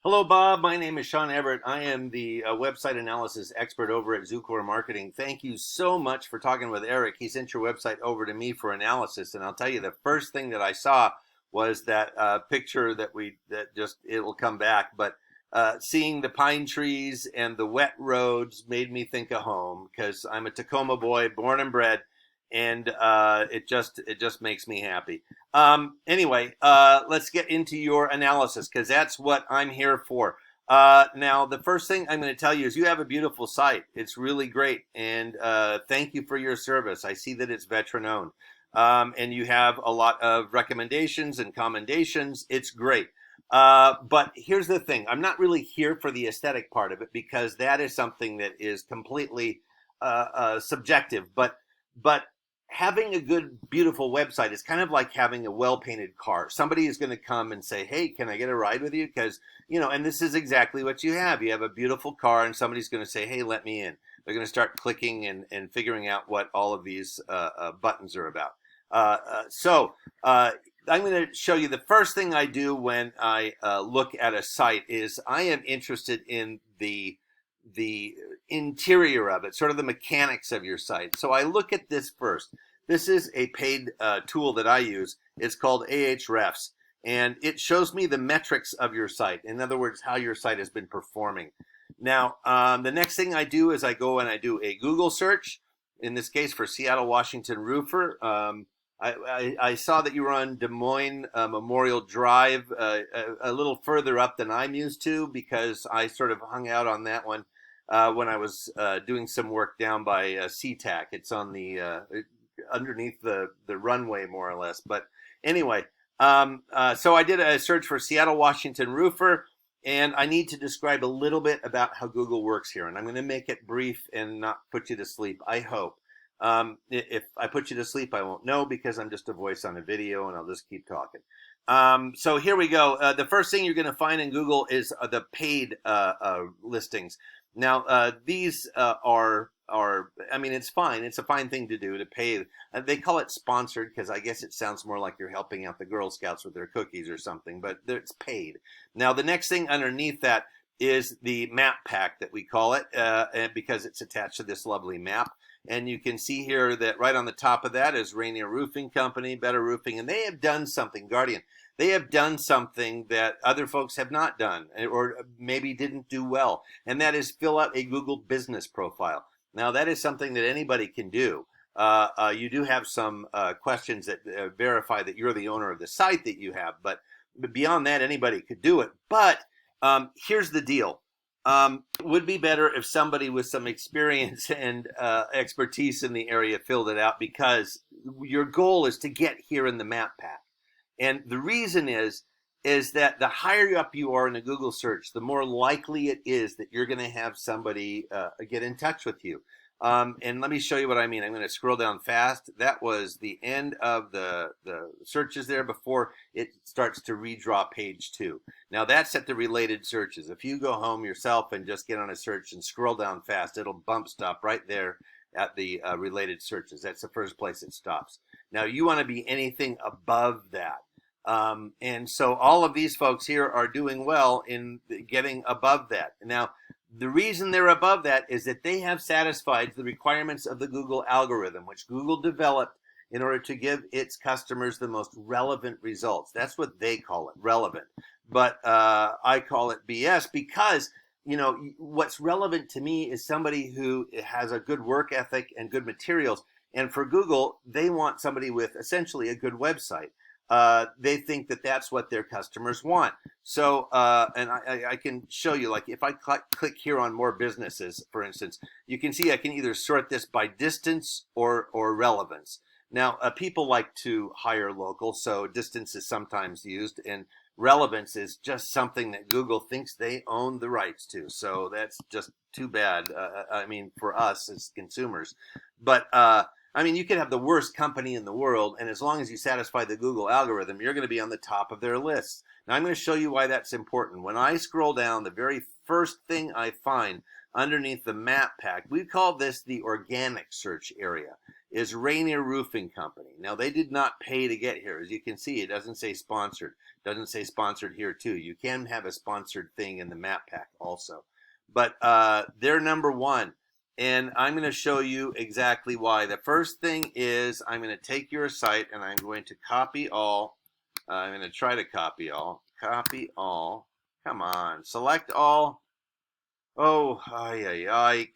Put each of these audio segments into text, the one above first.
Hello, Bob. My name is Sean Everett. I am the website analysis expert over at Zucor Marketing. Thank you so much for talking with Eric. He sent your website over to me for analysis, and I'll tell you, the first thing that I saw was that picture that just it will come back. But seeing the pine trees and the wet roads made me think of home because I'm a Tacoma boy, born and bred, and it just makes me happy. Anyway, let's get into your analysis because that's what I'm here for. Now, the first thing I'm going to tell you is you have a beautiful site. It's really great, and thank you for your service. I see that it's veteran owned, and you have a lot of recommendations and commendations. It's great. But here's the thing. I'm not really here for the aesthetic part of it because that is something that is completely subjective. But having a good, beautiful website is kind of like having a well-painted car. Somebody is going to come and say, hey, can I get a ride with you? Because, and this is exactly what you have. You have a beautiful car and somebody's going to say, hey, let me in. They're going to start clicking and figuring out what all of these buttons are about. I'm going to show you the first thing I do when I look at a site is I am interested in the interior of it, sort of the mechanics of your site. So I look at this first. This is a paid tool that I use. It's called Ahrefs, and it shows me the metrics of your site. In other words, how your site has been performing. Now, the next thing I do is I go and I do a Google search, in this case for Seattle, Washington roofer. I saw that you were on Des Moines Memorial Drive, a little further up than I'm used to because I sort of hung out on that one when I was doing some work down by SeaTac. It's on the underneath the runway, more or less. But anyway, so I did a search for Seattle, Washington roofer, and I need to describe a little bit about how Google works here. And I'm going to make it brief and not put you to sleep, I hope. If I put you to sleep, I won't know because I'm just a voice on a video and I'll just keep talking. So here we go. The first thing you're going to find in Google is the paid listings. Now, these I mean, it's fine. It's a fine thing to do to pay. They call it sponsored because I guess it sounds more like you're helping out the Girl Scouts with their cookies or something, but it's paid. Now, the next thing underneath that is the map pack that we call it because it's attached to this lovely map. And you can see here that right on the top of that is Rainier Roofing Company, Better Roofing, and they have done something, Guardian. They have done something that other folks have not done or maybe didn't do well, and that is fill out a Google business profile. Now, that is something that anybody can do. You do have some questions that verify that you're the owner of the site that you have, but beyond that, anybody could do it. But here's the deal. Would be better if somebody with some experience and expertise in the area filled it out because your goal is to get here in the map pack. And the reason is that the higher up you are in a Google search, the more likely it is that you're going to have somebody get in touch with you. And let me show you what I mean. I'm going to scroll down fast. That was the end of the searches there before it starts to redraw page 2. Now that's at the related searches. If you go home yourself and just get on a search and scroll down fast, it'll bump stop right there at the related searches. That's the first place it stops. Now you want to be anything above that. And so all of these folks here are doing well in getting above that. Now, the reason they're above that is that they have satisfied the requirements of the Google algorithm, which Google developed in order to give its customers the most relevant results. That's what they call it, relevant. But I call it BS because, what's relevant to me is somebody who has a good work ethic and good materials. And for Google, they want somebody with essentially a good website. They think that that's what their customers want. So, and I can show you, like if I click here on more businesses, for instance, you can see I can either sort this by distance or relevance. Now, people like to hire local, so distance is sometimes used, and relevance is just something that Google thinks they own the rights to. So that's just too bad. I mean, for us as consumers, but I mean, you could have the worst company in the world, and as long as you satisfy the Google algorithm, you're going to be on the top of their lists. Now, I'm going to show you why that's important. When I scroll down, the very first thing I find underneath the map pack, we call this the organic search area. is Rainier Roofing Company. Now, they did not pay to get here. As you can see, it doesn't say sponsored. It doesn't say sponsored here, too. You can have a sponsored thing in the map pack also. But they're number one. And I'm going to show you exactly why. The first thing is I'm going to take your site and I'm going to copy all. I'm going to try to copy all. Copy all. Come on. Select all. Oh,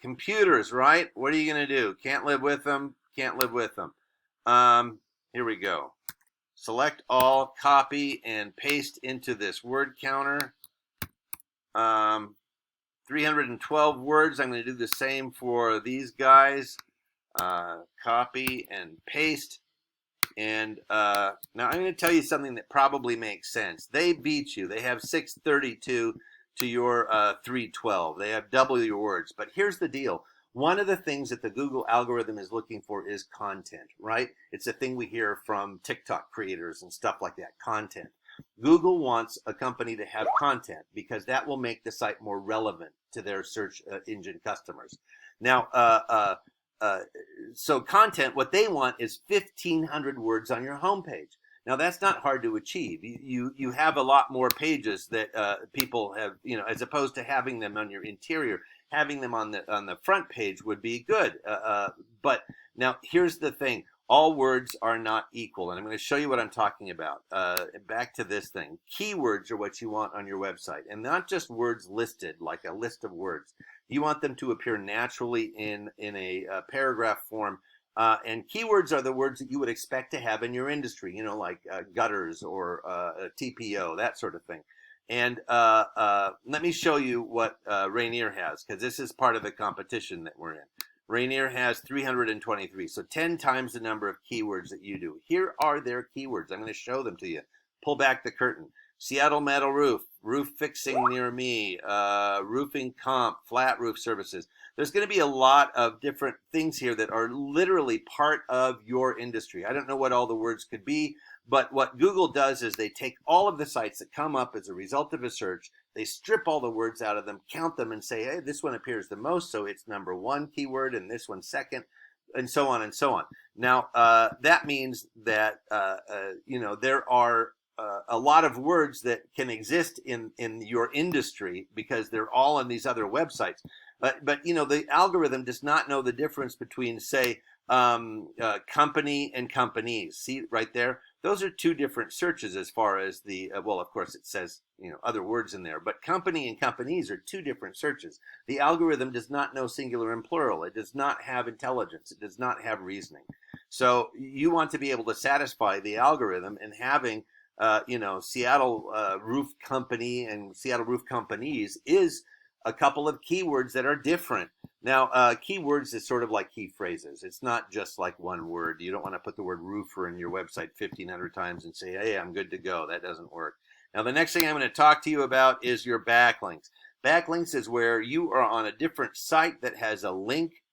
computers, right? What are you going to do? Can't live with them. Can't live with them. Here we go. Select all, copy, and paste into this word counter. 312 words. I'm going to do the same for these guys. Copy and paste. And now I'm going to tell you something that probably makes sense. They beat you. They have 632 to your 312. They have double your words. But here's the deal. One of the things that the Google algorithm is looking for is content, right? It's a thing we hear from TikTok creators and stuff like that, content. Google wants a company to have content because that will make the site more relevant to their search engine customers. Now, so content, what they want is 1,500 words on your homepage. Now, that's not hard to achieve. You have a lot more pages that people have, as opposed to having them on your interior. Having them on the front page would be good. But now, here's the thing. All words are not equal, and I'm going to show you what I'm talking about. Back to this thing. Keywords are what you want on your website, and not just words listed, like a list of words. You want them to appear naturally in a paragraph form. And keywords are the words that you would expect to have in your industry, like gutters or TPO, that sort of thing. And let me show you what Rainier has, because this is part of the competition that we're in. Rainier has 323, so 10 times the number of keywords that you do. Here are their keywords. I'm going to show them to you. Pull back the curtain. Seattle metal roof, roof fixing near me, roofing comp, flat roof services. There's going to be a lot of different things here that are literally part of your industry. I don't know what all the words could be, but what Google does is they take all of the sites that come up as a result of a search, they strip all the words out of them, count them, and say, hey, this one appears the most, so it's number one keyword, and this one second, and so on and so on. Now, that means that, there are a lot of words that can exist in your industry because they're all on these other websites. But the algorithm does not know the difference between, say, company and companies. See right there? Those are two different searches as far as the, well, of course it says, other words in there, but company and companies are two different searches. The algorithm does not know singular and plural. It does not have intelligence. It does not have reasoning. So you want to be able to satisfy the algorithm, and having Seattle Roof Company and Seattle Roof Companies is a couple of keywords that are different. Now, keywords is sort of like key phrases. It's not just like one word. You don't want to put the word roofer in your website 1,500 times and say, hey, I'm good to go. That doesn't work. Now, the next thing I'm going to talk to you about is your backlinks. Backlinks is where you are on a different site that has a link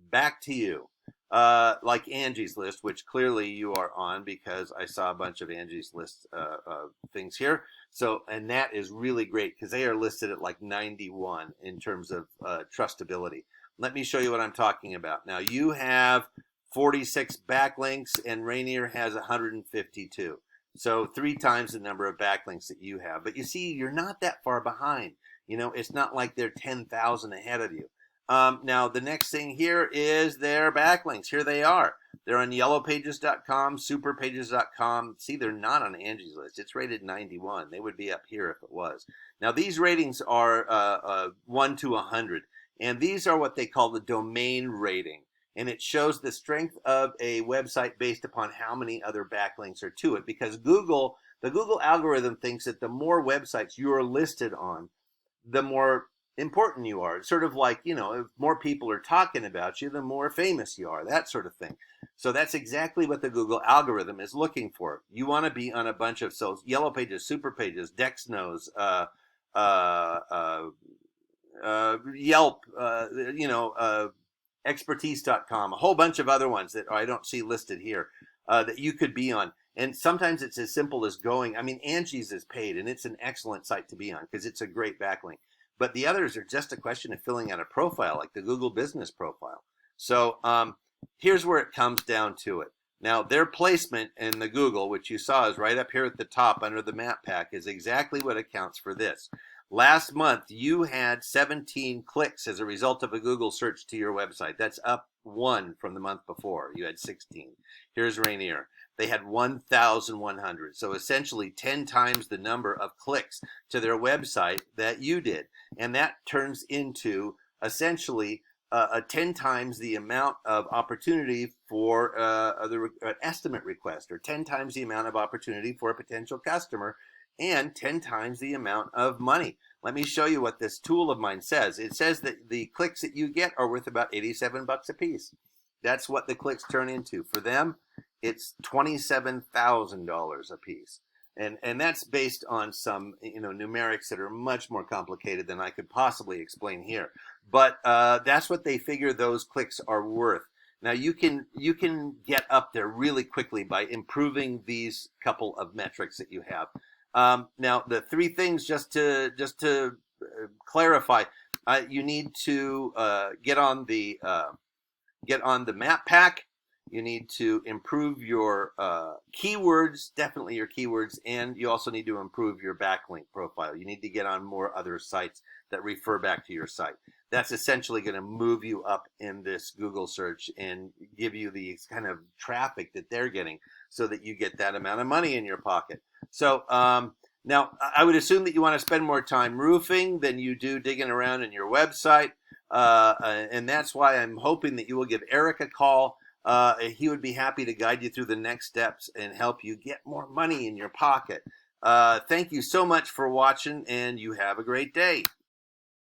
back to you. Like Angie's List, which clearly you are on because I saw a bunch of Angie's List things here. So, and that is really great because they are listed at like 91 in terms of trustability. Let me show you what I'm talking about. Now, you have 46 backlinks and Rainier has 152. So 3 times the number of backlinks that you have. But you see, you're not that far behind. It's not like they're 10,000 ahead of you. Now, the next thing here is their backlinks. Here they are. They're on yellowpages.com, superpages.com. See, they're not on Angie's List. It's rated 91. They would be up here if it was. Now, these ratings are 1 to 100. And these are what they call the domain rating. And it shows the strength of a website based upon how many other backlinks are to it. Because the Google algorithm thinks that the more websites you are listed on, the more important you are. It's sort of like, if more people are talking about you, the more famous you are, that sort of thing. So that's exactly what the Google algorithm is looking for. You want to be on a bunch of Yellow Pages, Super Pages, Dexnos, Yelp, expertise.com, a whole bunch of other ones that I don't see listed here that you could be on. And sometimes it's as simple as going, Angie's is paid, and it's an excellent site to be on because it's a great backlink. But the others are just a question of filling out a profile, like the Google Business Profile. So Here's where it comes down to it. Now, their placement in the Google, which you saw is right up here at the top under the map pack, is exactly what accounts for this. Last month, you had 17 clicks as a result of a Google search to your website. That's up 1 from the month before. You had 16. Here's Rainier. They had 1,100. So essentially 10 times the number of clicks to their website that you did. And that turns into essentially 10 times the amount of opportunity for an estimate request, or 10 times the amount of opportunity for a potential customer, and 10 times the amount of money. Let me show you what this tool of mine says. It says that the clicks that you get are worth about 87 bucks a piece. That's what the clicks turn into. For them, it's $27,000 a piece. And that's based on some numerics that are much more complicated than I could possibly explain here. But that's what they figure those clicks are worth. Now you can get up there really quickly by improving these couple of metrics that you have. Now the three things, just to clarify, you need to get on the map pack. You need to improve your keywords, definitely your keywords, and you also need to improve your backlink profile. You need to get on more other sites that refer back to your site. That's essentially going to move you up in this Google search and give you the kind of traffic that they're getting so that you get that amount of money in your pocket. So now I would assume that you want to spend more time roofing than you do digging around in your website. And that's why I'm hoping that you will give Eric a call. He would be happy to guide you through the next steps and help you get more money in your pocket. Thank you so much for watching, and you have a great day.